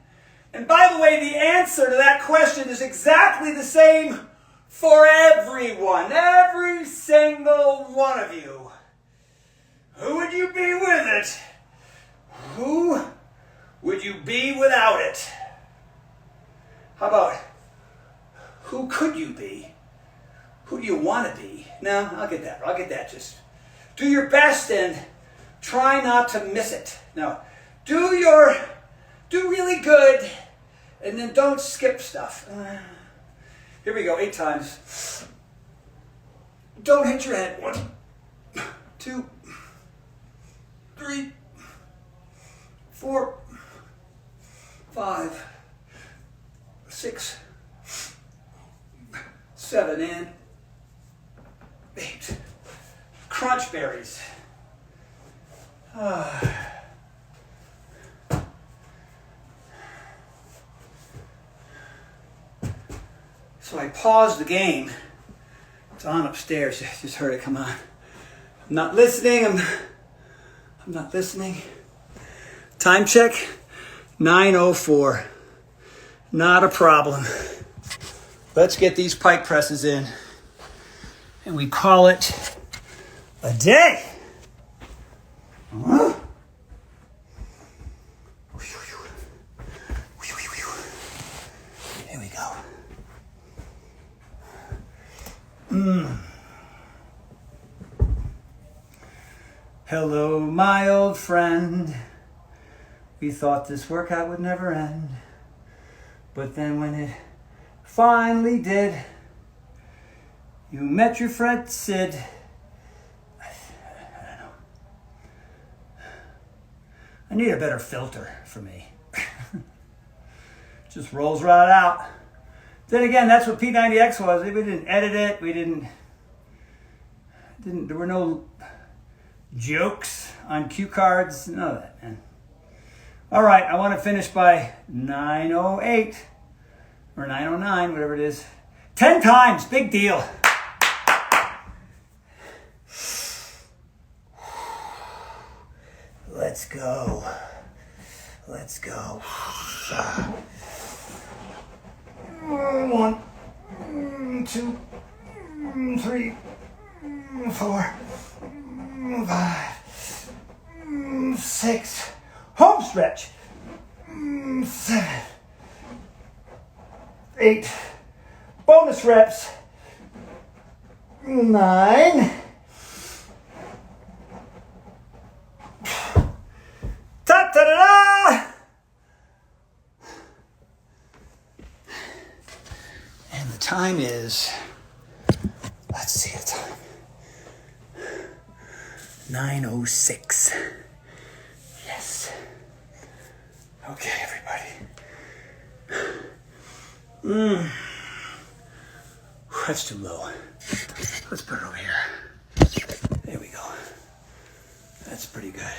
A: And by the way, the answer to that question is exactly the same for everyone. Every single one of you. Who would you be with it? Who would you be without it? How about, who could you be? Who do you want to be? No, I'll get that. Just do your best and try not to miss it. No, do really good, and then don't skip stuff. Here we go, 8 times. Don't hit your head. 1, 2, 3, 4, 5, 6, 7, and 8. Crunch berries. So I paused the game. It's on upstairs. I just heard it come on. I'm not listening. I'm not listening. Time check. 9:04. Not a problem. Let's get these pike presses in. And we call it a day. Huh? Here we go. Hello, my old friend. We thought this workout would never end. But then when it finally did, you met your friend Sid. I don't know. I need a better filter for me. Just rolls right out. Then again, that's what P90X was. We didn't edit it. There were no jokes on cue cards. None of that, man. All right, I want to finish by 9:08 or 9:09, whatever it is. 10 times, big deal. Let's go. Let's go. 1, 2, 3, 4, 5, 6. Home stretch. 7, 8. Bonus reps. 9. Ta-da-da-da! And the time is, let's see the time. 9:06. Yes. Okay, everybody. That's too low. Let's put it over here. There we go. That's pretty good.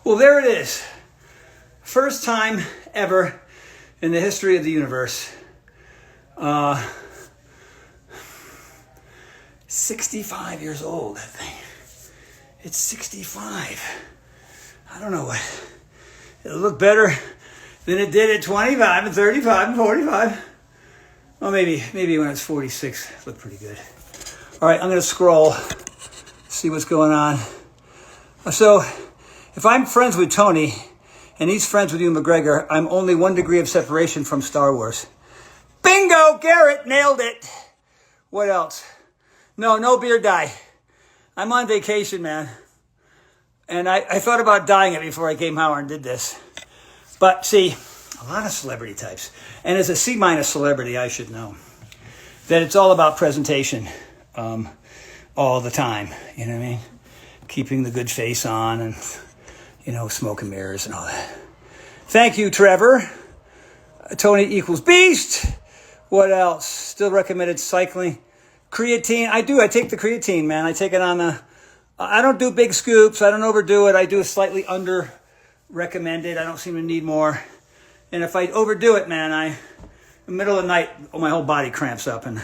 A: Well, there it is. First time ever in the history of the universe. 65 years old, that thing. It's 65. I don't know what. It'll look better than it did at 25 and 35 and 45. Well, maybe when it's 46, it looked pretty good. All right, I'm going to scroll, see what's going on. So if I'm friends with Tony and he's friends with Ewan McGregor, I'm only 1 degree of separation from Star Wars. Bingo! Garrett nailed it. What else? No beard dye. I'm on vacation, man. And I thought about dyeing it before I came out and did this. But see, a lot of celebrity types. And as a C- celebrity, I should know that it's all about presentation all the time. You know what I mean? Keeping the good face on and, smoke and mirrors and all that. Thank you, Trevor. Tony equals beast. What else? Still recommended cycling. Creatine. I take the creatine, man. I take it on I don't do big scoops. I don't overdo it. I do a slightly under recommended. I don't seem to need more. And if I overdo it, man, in the middle of the night, my whole body cramps up and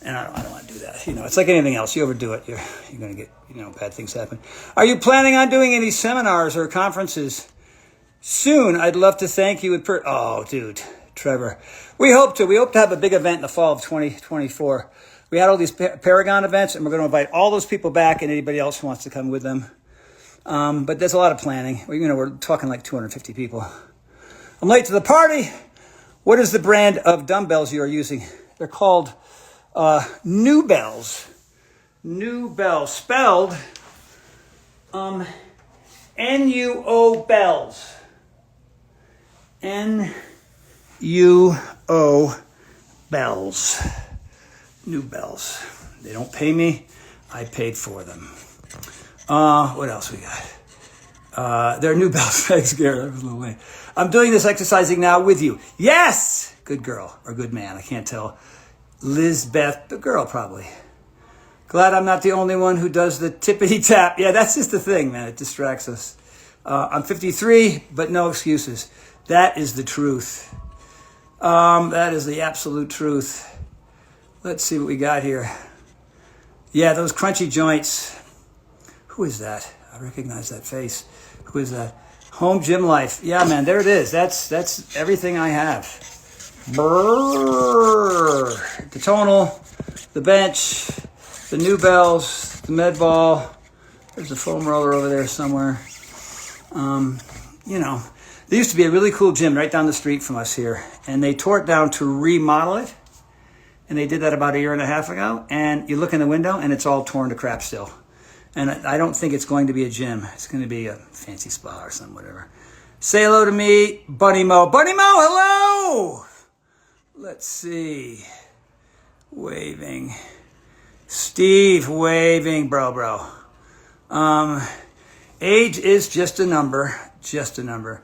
A: I don't want to do that. It's like anything else. You overdo it, you're going to get, bad things happen. Are you planning on doing any seminars or conferences soon? I'd love to thank you. Oh, dude, Trevor. We hope to have a big event in the fall of 2024. We had all these Paragon events, and we're going to invite all those people back and anybody else who wants to come with them. But there's a lot of planning. We're talking like 250 people. I'm late to the party. What is the brand of dumbbells you are using? They're called New Bells. New Bells, spelled N-U-O Bells. N-U-O Bells. New Bells. They don't pay me. I paid for them. What else we got? They're New Bells. Thanks, Garrett. That was a little late. I'm doing this exercising now with you. Yes! Good girl or good man. I can't tell. Lizbeth, the girl probably. Glad I'm not the only one who does the tippity tap. Yeah, that's just the thing, man. It distracts us. I'm 53, but no excuses. That is the truth. That is the absolute truth. Let's see what we got here. Yeah, those crunchy joints. Who is that? I recognize that face. Who is that? Home gym life. Yeah, man, there it is. That's everything I have. Brrr. The Tonal, the bench, the New Bells, the med ball. There's a foam roller over there somewhere. There used to be a really cool gym right down the street from us here, and they tore it down to remodel it. And they did that about 1.5 years ago. And you look in the window, and it's all torn to crap still. And I don't think it's going to be a gym. It's going to be a fancy spa or something, whatever. Say hello to me, Bunny Mo. Bunny Mo, hello! Let's see. Waving. Steve waving, bro. Age is just a number. Just a number.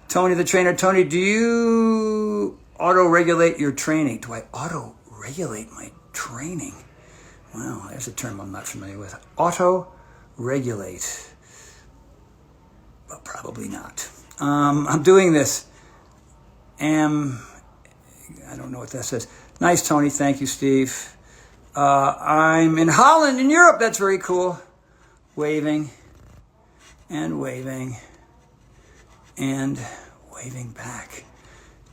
A: Tony the trainer. Tony, do you auto-regulate your training? Do I auto-regulate my training? Well, there's a term I'm not familiar with. Auto-regulate. Well, probably not. I'm doing this. I don't know what that says. Nice, Tony. Thank you, Steve. I'm in Holland, in Europe. That's very cool. Waving. And waving. And waving back.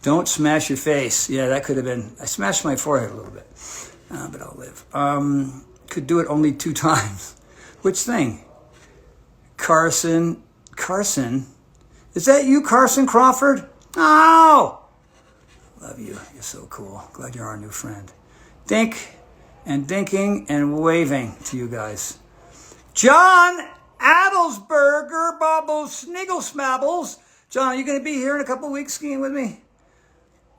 A: Don't smash your face. Yeah, that could have been... I smashed my forehead a little bit. But I'll live. Could do it only 2 times. Which thing? Carson. Is that you, Carson Crawford? Oh! Love you. You're so cool. Glad you're our new friend. Dink and dinking and waving to you guys. John Adelsberger, Bobbles, Sniggle Smabbles. John, are you going to be here in a couple weeks skiing with me?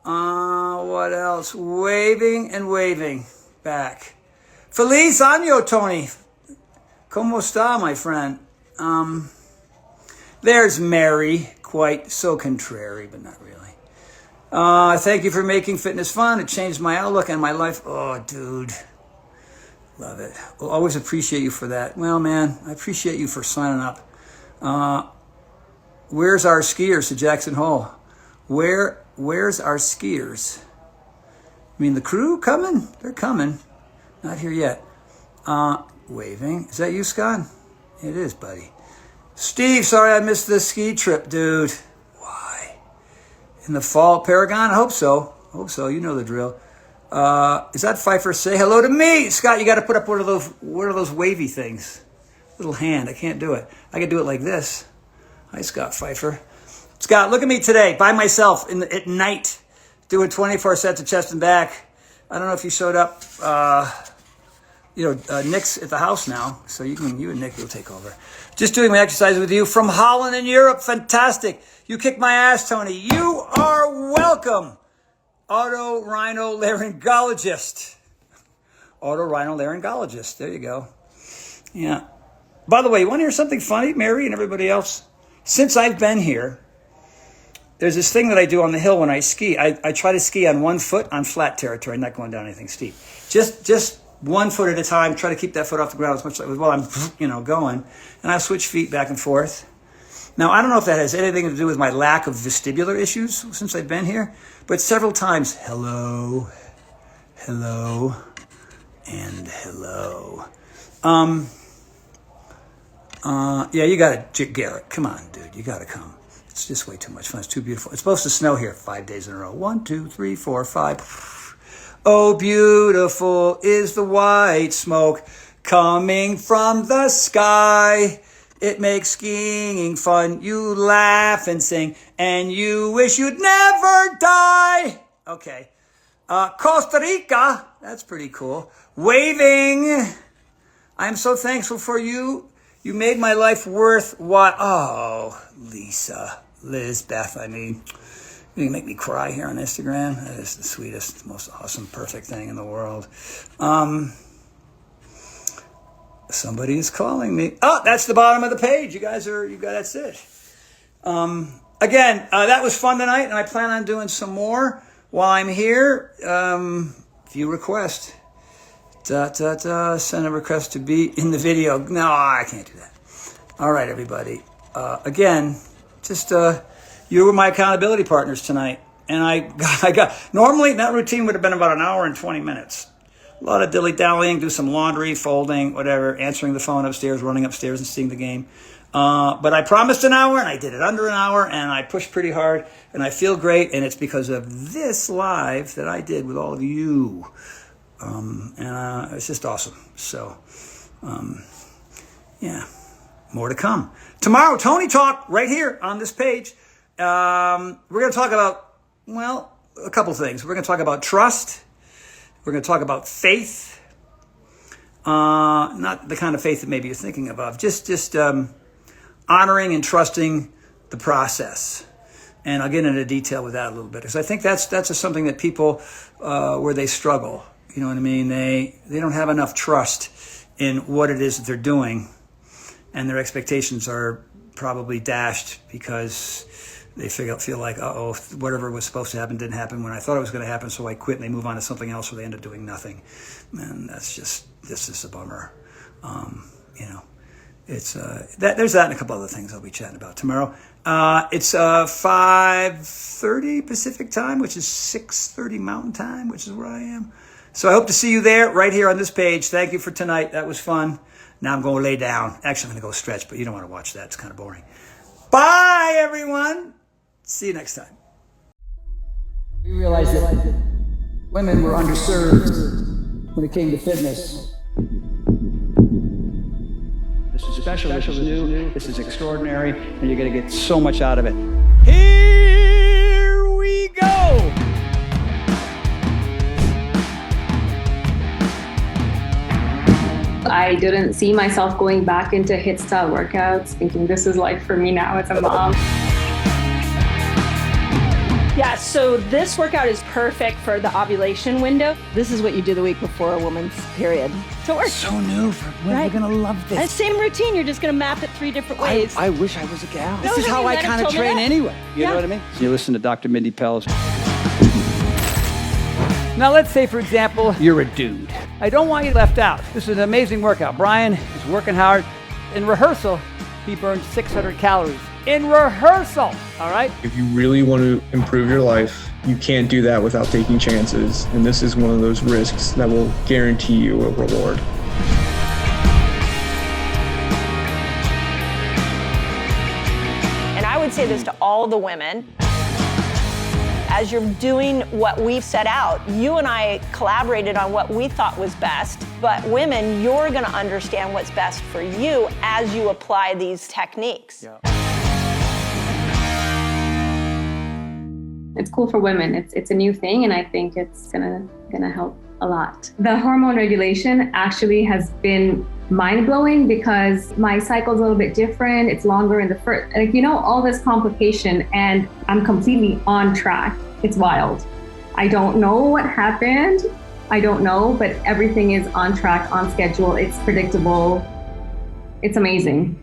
A: What else? Waving and waving back. Feliz año, Tony. ¿Cómo está, my friend? There's Mary, quite so contrary, but not really. Thank you for making fitness fun. It changed my outlook and my life. Oh, dude. Love it. We'll always appreciate you for that. Well, man, I appreciate you for signing up. Where's our skiers to Jackson Hole? Where's our skiers? I mean, the crew coming? They're coming. Not here yet. Waving. Is that you, Scott? It is, buddy. Steve, sorry I missed the ski trip, dude. Why? In the fall, Paragon? I hope so. You know the drill. Is that Pfeiffer? Say hello to me. Scott, you got to put up one of those wavy things. little hand. I can't do it. I can do it like this. Hi, Scott Pfeiffer. Scott, look at me today by myself at night doing 24 sets of chest and back. I don't know if you showed up. Nick's at the house now, so you and Nick will take over. Just doing my exercises with you from Holland in Europe. Fantastic. You kicked my ass, Tony. You are welcome. Otorhinolaryngologist. Otorhinolaryngologist. There you go. Yeah. By the way, you want to hear something funny, Mary and everybody else? Since I've been here, there's this thing that I do on the hill when I ski. I try to ski on one foot on flat territory, not going down anything steep. Just 1 foot at a time. Try to keep that foot off the ground as much as while I'm, going. And I switch feet back and forth. Now, I don't know if that has anything to do with my lack of vestibular issues since I've been here, but several times, hello, and hello. Yeah, you got to, Garrett, come on, dude, you got to come. It's just way too much fun. It's too beautiful. It's supposed to snow here 5 days in a row. 1, 2, 3, 4, 5. Oh, beautiful is the white smoke coming from the sky. It makes skiing fun. You laugh and sing, and you wish you'd never die. Okay. Costa Rica. That's pretty cool. Waving. I'm so thankful for you. You made my life worthwhile. Oh, Lizbeth, you make me cry here on Instagram. That is the sweetest, most awesome, perfect thing in the world. Somebody is calling me. Oh, that's the bottom of the page. That's it. Again, that was fun tonight, and I plan on doing some more while I'm here. If you request, send a request to be in the video. No, I can't do that. All right, everybody. Again, just you were my accountability partners tonight, and I got normally that routine would have been about an hour and 20 minutes. A lot of dilly-dallying, do some laundry, folding, whatever, answering the phone upstairs, running upstairs and seeing the game. But I promised an hour, and I did it under an hour, and I pushed pretty hard, and I feel great, and it's because of this live that I did with all of you. And it's just awesome. So, yeah, more to come. Tomorrow, Tony Talk, right here on this page. We're going to talk about, a couple things. We're going to talk about trust. We're going to talk about faith. Not the kind of faith that maybe you're thinking of. Just honoring and trusting the process. And I'll get into detail with that a little bit. Because I think that's just something that people, where they struggle. You know what I mean? They don't have enough trust in what it is that they're doing. And their expectations are probably dashed because they feel like, whatever was supposed to happen didn't happen when I thought it was going to happen, so I quit, and they move on to something else, or they end up doing nothing. And this is a bummer. It's there's that and a couple other things I'll be chatting about tomorrow. It's 5:30 Pacific time, which is 6:30 Mountain time, which is where I am. So I hope to see you there, right here on this page. Thank you for tonight. That was fun. Now I'm going to lay down. Actually, I'm going to go stretch, but you don't want to watch that. It's kind of boring. Bye, everyone. See you next time. We realized that women were underserved when it came to fitness. This is special, this is new, this is extraordinary, and you're going to get so much out of it. Here we go!
B: I didn't see myself going back into HIIT style workouts, thinking this is life for me now as a mom.
C: Yeah, so this workout is perfect for the ovulation window.
D: This is what you do the week before a woman's period.
C: So it works.
A: So new for women.
C: Right.
A: They're going to love this.
C: And same routine, you're just going to map it 3 different ways.
A: I wish I was a gal.
C: No,
A: This is how I kind of train anyway. You know what I mean? You listen to Dr. Mindy Pell's. Now, let's say, for example, you're a dude. I don't want you left out. This is an amazing workout. Brian is working hard. In rehearsal, he burned 600 calories. In rehearsal, all right?
E: If you really want to improve your life, you can't do that without taking chances. And this is one of those risks that will guarantee you a reward.
D: And I would say this to all the women.
F: as you're doing what we've set out, you and I collaborated on what we thought was best, but women, you're gonna understand what's best for you as you apply these techniques.
A: Yeah.
B: It's cool for women. It's a new thing, and I think it's gonna help a lot. The hormone regulation actually has been mind-blowing because my cycle's a little bit different. It's longer in the first, like, all this complication, and I'm completely on track. It's wild. I don't know what happened. I don't know, but everything is on track, on schedule. It's predictable. It's amazing.